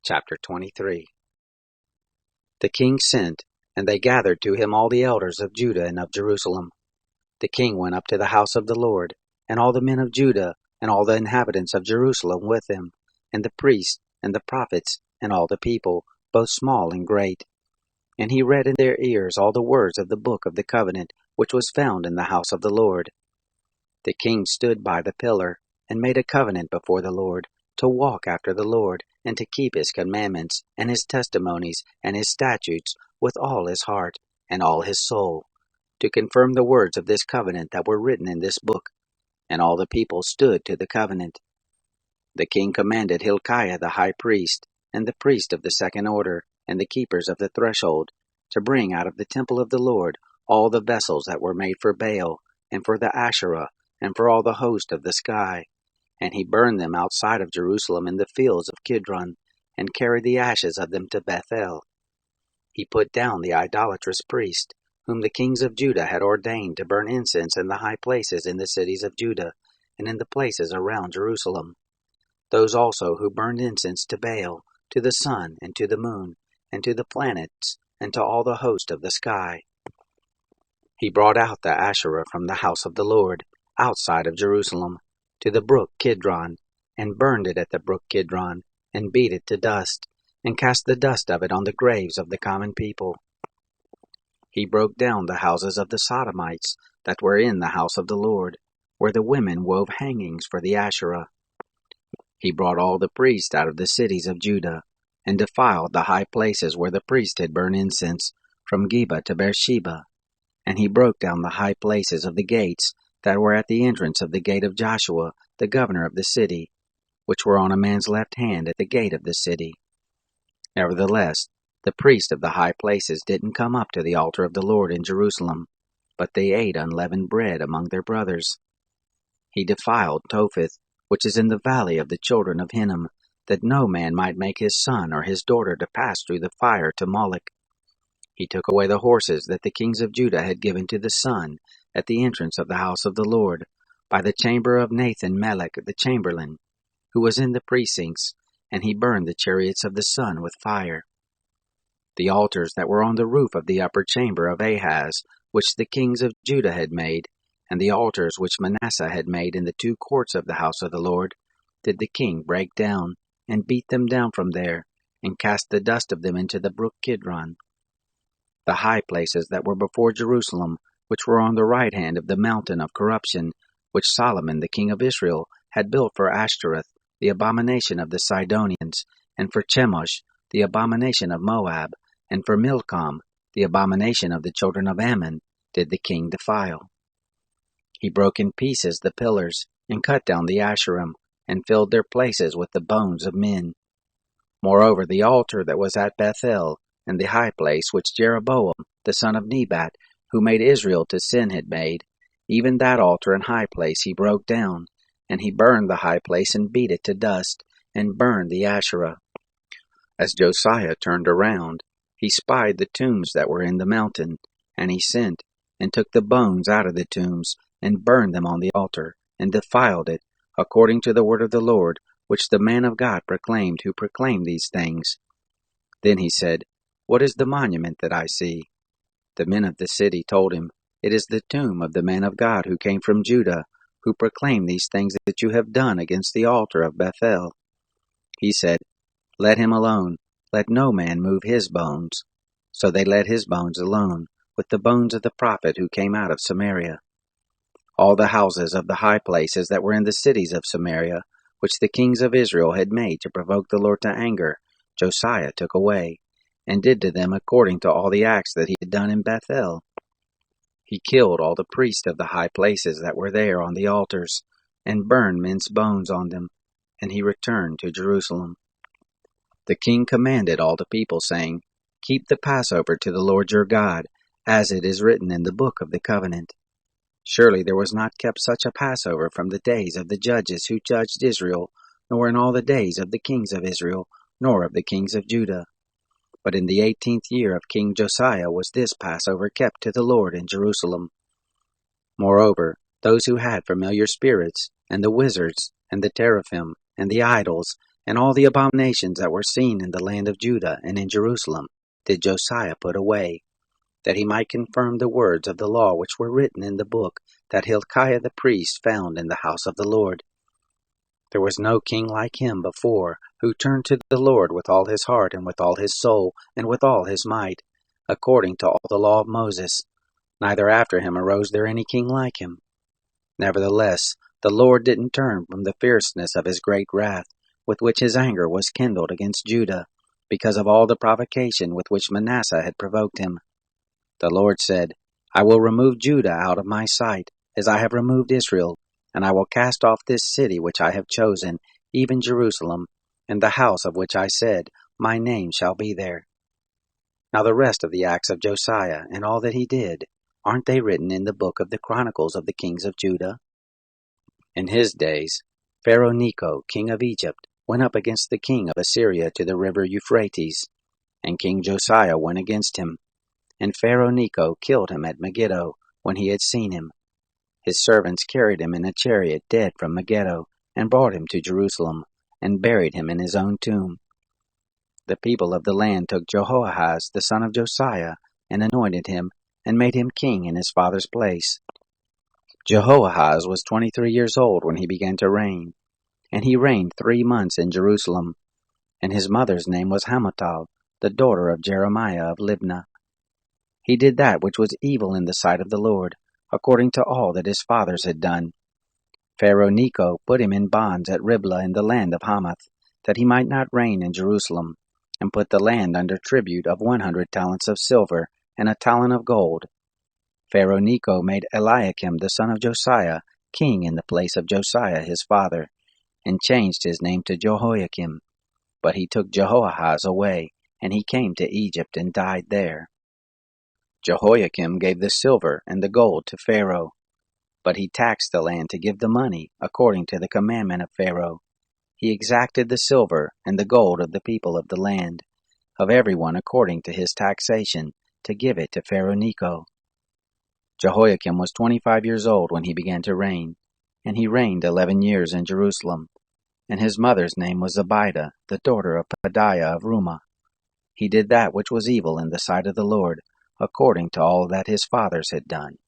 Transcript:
Chapter 23. The king sent, and they gathered to him all the elders of Judah and of Jerusalem. The king went up to the house of the Lord, and all the men of Judah, and all the inhabitants of Jerusalem with him, and the priests, and the prophets, and all the people, both small and great. And he read in their ears all the words of the book of the covenant, which was found in the house of the Lord. The king stood by the pillar, and made a covenant before the Lord, to walk after the Lord, and to keep his commandments, and his testimonies, and his statutes, with all his heart, and all his soul, to confirm the words of this covenant that were written in this book. And all the people stood to the covenant. The king commanded Hilkiah the high priest, and the priest of the second order, and the keepers of the threshold, to bring out of the temple of the Lord all the vessels that were made for Baal, and for the Asherah, and for all the host of the sky. And he burned them outside of Jerusalem in the fields of Kidron, and carried the ashes of them to Bethel. He put down the idolatrous priest, whom the kings of Judah had ordained to burn incense in the high places in the cities of Judah, and in the places around Jerusalem. Those also who burned incense to Baal, to the sun, and to the moon, and to the planets, and to all the host of the sky. He brought out the Asherah from the house of the Lord, outside of Jerusalem, to the brook Kidron, and burned it at the brook Kidron, and beat it to dust, and cast the dust of it on the graves of the common people. He broke down the houses of the Sodomites that were in the house of the Lord, where the women wove hangings for the Asherah. He brought all the priests out of the cities of Judah, and defiled the high places where the priests had burned incense, from Geba to Beersheba. And he broke down the high places of the gates that were at the entrance of the gate of Joshua, the governor of the city, which were on a man's left hand at the gate of the city. Nevertheless, the priests of the high places didn't come up to the altar of the Lord in Jerusalem, but they ate unleavened bread among their brothers. He defiled Topheth, which is in the valley of the children of Hinnom, that no man might make his son or his daughter to pass through the fire to Moloch. He took away the horses that the kings of Judah had given to the sun at the entrance of the house of the Lord, by the chamber of Nathan-Melech the chamberlain, who was in the precincts, and he burned the chariots of the sun with fire. The altars that were on the roof of the upper chamber of Ahaz, which the kings of Judah had made, and the altars which Manasseh had made in the two courts of the house of the Lord, did the king break down, and beat them down from there, and cast the dust of them into the brook Kidron. The high places that were before Jerusalem, which were on the right hand of the mountain of corruption, which Solomon the king of Israel had built for Ashtoreth, the abomination of the Sidonians, and for Chemosh, the abomination of Moab, and for Milcom, the abomination of the children of Ammon, did the king defile. He broke in pieces the pillars, and cut down the Asherim, and filled their places with the bones of men. Moreover, the altar that was at Bethel, and the high place which Jeroboam, the son of Nebat, who made Israel to sin, had made, even that altar and high place he broke down, and he burned the high place and beat it to dust, and burned the Asherah. As Josiah turned around, he spied the tombs that were in the mountain, and he sent, and took the bones out of the tombs, and burned them on the altar, and defiled it, according to the word of the Lord, which the man of God proclaimed, who proclaimed these things. Then he said, "What is the monument that I see?" The men of the city told him, "It is the tomb of the man of God who came from Judah, who proclaimed these things that you have done against the altar of Bethel." He said, "Let him alone. Let no man move his bones." So they let his bones alone, with the bones of the prophet who came out of Samaria. All the houses of the high places that were in the cities of Samaria, which the kings of Israel had made to provoke the Lord to anger, Josiah took away, and did to them according to all the acts that he had done in Bethel. He killed all the priests of the high places that were there on the altars, and burned men's bones on them, and he returned to Jerusalem. The king commanded all the people, saying, "Keep the Passover to the Lord your God, as it is written in the book of the covenant." Surely there was not kept such a Passover from the days of the judges who judged Israel, nor in all the days of the kings of Israel, nor of the kings of Judah. But in the 18th year of King Josiah was this Passover kept to the Lord in Jerusalem. Moreover, those who had familiar spirits, and the wizards, and the teraphim, and the idols, And all the abominations that were seen in the land of Judah and in Jerusalem did Josiah put away, that he might confirm the words of the law which were written in the book that Hilkiah the priest found in the house of the Lord. There was no king like him before, who turned to the Lord with all his heart and with all his soul and with all his might, according to all the law of Moses. Neither after him arose there any king like him. Nevertheless, the Lord didn't turn from the fierceness of his great wrath, with which his anger was kindled against Judah, because of all the provocation with which Manasseh had provoked him. The Lord said, I will remove Judah out of my sight, as I have removed Israel, and I will cast off this city which I have chosen, even Jerusalem, and the house of which I said, My name shall be there. Now the rest of the acts of Josiah, and all that he did, aren't they written in the book of the Chronicles of the kings of Judah? In his days, Pharaoh Necho, king of Egypt, went up against the king of Assyria to the river Euphrates, and King Josiah went against him. And Pharaoh Necho killed him at Megiddo when he had seen him. His servants carried him in a chariot dead from Megiddo, and brought him to Jerusalem, and buried him in his own tomb. The people of the land took Jehoahaz the son of Josiah, and anointed him, and made him king in his father's place. Jehoahaz was 23 years old when he began to reign, and he reigned 3 months in Jerusalem. And his mother's name was Hamutal, the daughter of Jeremiah of Libnah. He did that which was evil in the sight of the Lord, according to all that his fathers had done. Pharaoh Necho put him in bonds at Riblah in the land of Hamath, that he might not reign in Jerusalem, and put the land under tribute of 100 talents of silver and a talent of gold. Pharaoh Necho made Eliakim the son of Josiah king in the place of Josiah his father, and changed his name to Jehoiakim. But he took Jehoahaz away, and he came to Egypt and died there. Jehoiakim gave the silver and the gold to Pharaoh, but he taxed the land to give the money according to the commandment of Pharaoh. He exacted the silver and the gold of the people of the land, of everyone according to his taxation, to give it to Pharaoh Necho. Jehoiakim was 25 years old when he began to reign, and he reigned 11 years in Jerusalem. And his mother's name was Zebidah, the daughter of Pedaiah of Rumah. He did that which was evil in the sight of the Lord, according to all that his fathers had done.